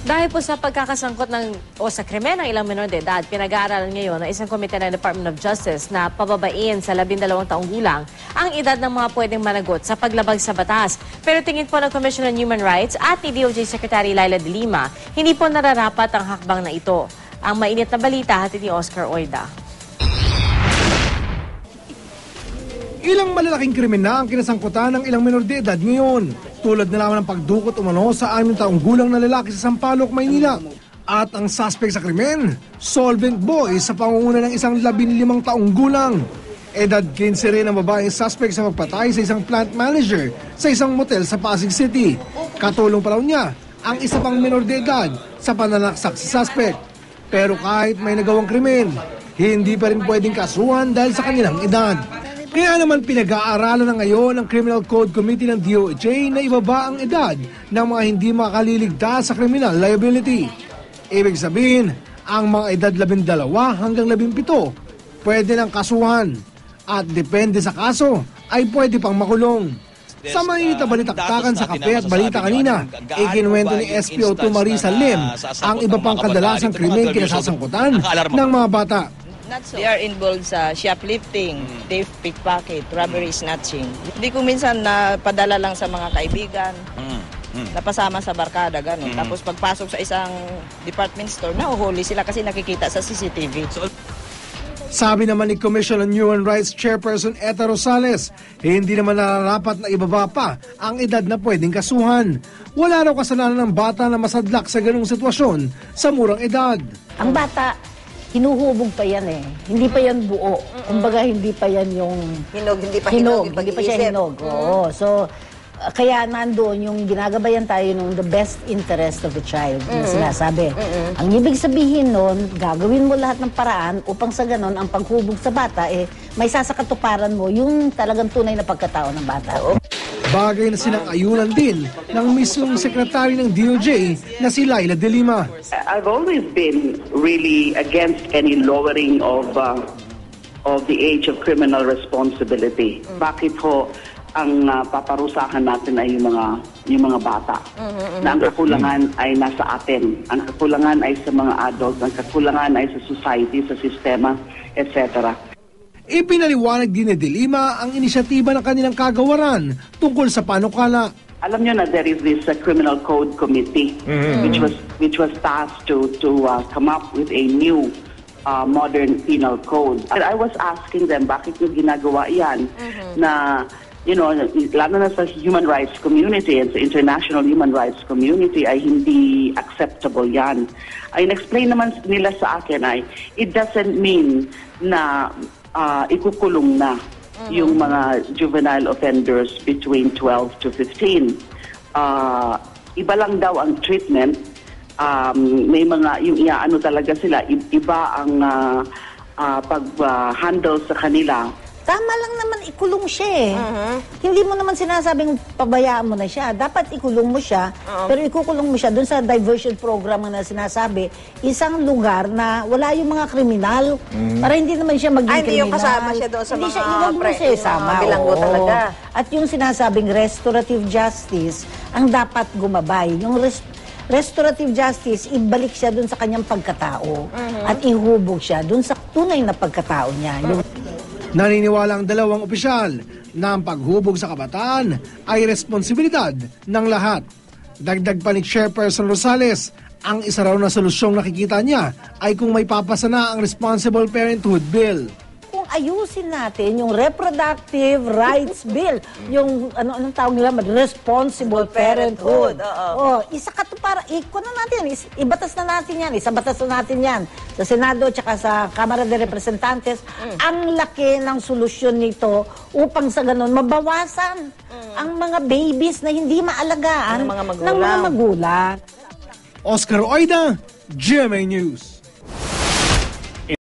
Dahil po sa pagkakasangkot sa krimen ng ilang menor de edad, pinag-aaralan ngayon ng isang komite ng Department of Justice na pababain sa 12 taong gulang ang edad ng mga pwedeng managot sa paglabag sa batas. Pero tingin po ng Commission on Human Rights at ni DOJ Secretary Laila De Lima, hindi po nararapat ang hakbang na ito. Ang mainit na balita hatid ni Oscar Oida. Ilang malalaking krimen na ang kinasangkutan ng ilang menor de edad ngayon. Tulad na lamang ng pagdukot umano sa 6 taong gulang na lalaki sa Sampaloc, Maynila. At ang suspect sa krimen, solvent boy sa pangunguna ng isang 15 taong gulang. Edad 15 rin ang babaeng suspect sa pagpatay sa isang plant manager sa isang motel sa Pasig City. Katulong pa raw niya ang isa pang menor de edad sa pananaksak sa suspect. Pero kahit may nagawang krimen, hindi pa rin pwedeng kasuhan dahil sa kanilang edad. Kaya naman pinag-aaralan na ngayon ng Criminal Code Committee ng DOJ na ibaba ang edad ng mga hindi makaliligtas sa criminal liability. Ibig sabihin, ang mga edad 12 hanggang 17 pwede ng kasuhan at depende sa kaso ay pwede pang makulong. Sa mainit na balitaktakan sa kape at balita kanina, ikinuwento ni SPO2 Marisa Lim ang iba pang kadalasang krimen kinasasangkutan ng mga bata. They are involved sa shoplifting, theft, pickpocket, robbery, snatching. Hindi ko minsan napadala lang sa mga kaibigan, napasama sa barkada, gano'n. Tapos pagpasok sa isang department store, nahuhuli sila kasi nakikita sa CCTV. Sabi naman ni Commission on Human Rights Chairperson Eta Rosales, hindi naman nararapat na ibaba pa ang edad na pwedeng kasuhan. Wala raw kasalanan ng bata na masadlak sa ganung sitwasyon sa murang edad. Ang bata, hinuhubog pa yan eh. Hindi pa yan buo. Kumbaga hindi pa yan yung Hinog, hindi pa hinog, hindi pa siya hinog. Oo. So, kaya nandoon yung ginagabayan tayo ng the best interest of the child na sinasabi. Ang ibig sabihin nun, gagawin mo lahat ng paraan upang sa ganon, ang paghubog sa bata, may sasakatuparan mo yung talagang tunay na pagkatao ng bata. Bagay na sinang-ayunan din ng mismong sekretary ng DOJ na si Laila De Lima. I've always been really against any lowering of the age of criminal responsibility. Bakit ho ang paparusahan natin ay yung mga bata? Na ang kakulangan ay nasa atin. Ang kakulangan ay sa mga adults, ang kakulangan ay sa society, sa sistema, etc. Ipinaliwanag din ni De Lima ang inisyatiba ng kanilang kagawaran tungkol sa panukala. Alam niyo na there is this Criminal Code Committee which was tasked to come up with a new modern penal code. And I was asking them bakit yung ginagawa yan na lalo na sa human rights community and sa international human rights community ay hindi acceptable yan. Ay in-explain naman nila sa akin ay it doesn't mean na ikukulong na yung mga juvenile offenders between 12 to 15. Iba lang daw ang treatment. May mga, yung iaano talaga sila, iba ang pag-handle sa kanila. Tama lang naman ikulong siya eh. Hindi mo naman sinasabing pabayaan mo na siya. Dapat ikulong mo siya, pero ikukulong mo siya doon sa diversion program na sinasabi, isang lugar na wala yung mga kriminal, para hindi naman siya maging kriminal. Hindi yung kasama siya doon sa hindi mga siya, iwag mo siya isama. bilanggo talaga. At yung sinasabing restorative justice, ang dapat gumabay. Yung restorative justice, ibalik siya doon sa kanyang pagkatao at ihubog siya doon sa tunay na pagkatao niya. Naniniwala ang dalawang opisyal na ang paghubog sa kabataan ay responsibilidad ng lahat. Dagdag pa ni Chairperson Rosales, ang isa raw na solusyong nakikita niya ay kung may papasa na ang Responsible Parenthood Bill. Kung ayusin natin yung Reproductive Rights Bill, yung anong tawag nila, Responsible Parenthood. Isa ka to para ibatas na natin yan, isabatas na natin yan sa Senado at sa Kamara de Representantes. Ang laki ng solusyon nito upang sa ganun mabawasan ang mga babies na hindi maalagaan ng mga magulang. Oscar Oida, GMA News.